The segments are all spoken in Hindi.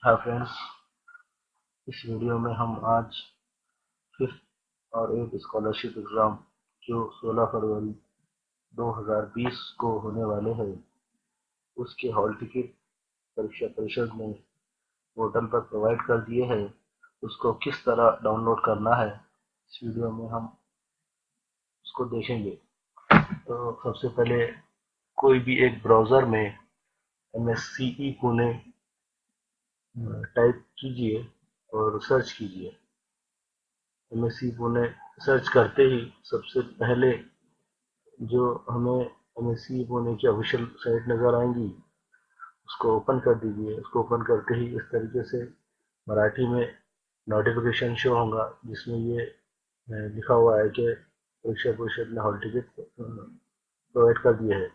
हाय फ्रेंड्स, इस वीडियो में हम आज 5th और 8th स्कॉलरशिप एग्ज़ाम जो 16 फरवरी 2020 को होने वाले हैं उसके हॉल टिकट परीक्षा परिषद ने पोर्टल पर प्रोवाइड कर दिए हैं। उसको किस तरह डाउनलोड करना है इस वीडियो में हम उसको देखेंगे। तो सबसे पहले कोई भी एक ब्राउज़र में MSCE पुणे टाइप कीजिए और सर्च कीजिए। MSCE पुणे सर्च करते ही सबसे पहले जो हमें MSCE पुणे की ऑफिशियल साइट नज़र आएंगी उसको ओपन कर दीजिए। उसको ओपन करते ही इस तरीके से मराठी में नोटिफिकेशन शो होगा जिसमें ये लिखा हुआ है कि परीक्षा परिषद ने हॉल टिकट प्रोवाइड कर दिए है।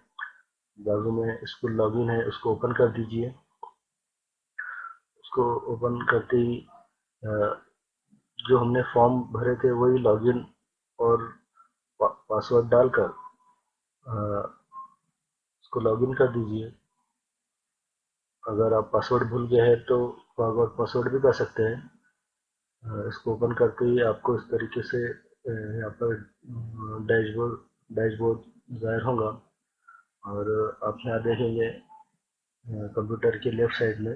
बाजू में स्कूल लॉगिन है, उसको ओपन कर दीजिए। उसको ओपन करते ही जो हमने फॉर्म भरे थे वही लॉगिन और पासवर्ड डालकर उसको लॉगिन कर दीजिए। अगर आप पासवर्ड भूल गए हैं तो फॉरगॉट पासवर्ड भी कर सकते हैं। इसको ओपन करते ही आपको इस तरीके से यहाँ पर डैशबोर्ड डैशबोर्ड ज़ाहिर होगा और आप यहाँ देखेंगे कंप्यूटर के लेफ्ट साइड में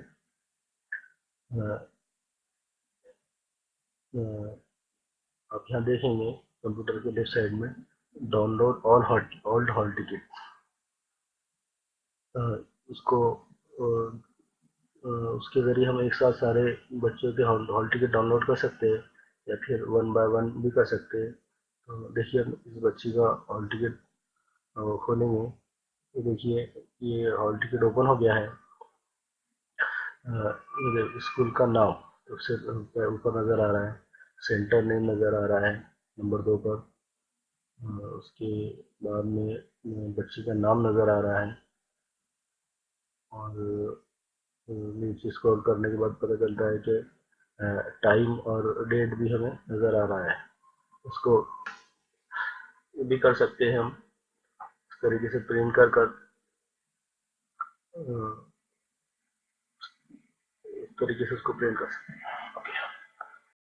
आप यहाँ देखेंगे कंप्यूटर के लेफ्ट साइड में डाउनलोड ऑल हॉल टिकट। उसको उसके ज़रिए हम एक साथ सारे बच्चों के हॉल टिकट डाउनलोड कर सकते हैं या फिर वन बाय वन भी कर सकते हैं। तो देखिए हम इस बच्ची का हॉल टिकट खोलेंगे। ये देखिए ये हॉल टिकट ओपन हो गया है। ये स्कूल का नाम सबसे ऊपर नज़र आ रहा है, सेंटर नेम नज़र आ रहा है नंबर 2 पर। उसके बाद में बच्ची का नाम नज़र आ रहा है और नीचे स्क्रॉल करने के बाद पता चलता है कि टाइम और डेट भी हमें नज़र आ रहा है। उसको भी कर सकते हैं हम इस तरीके से प्रिंट कर कर इस तरीके से उसको प्रिंट कर सकते हैं।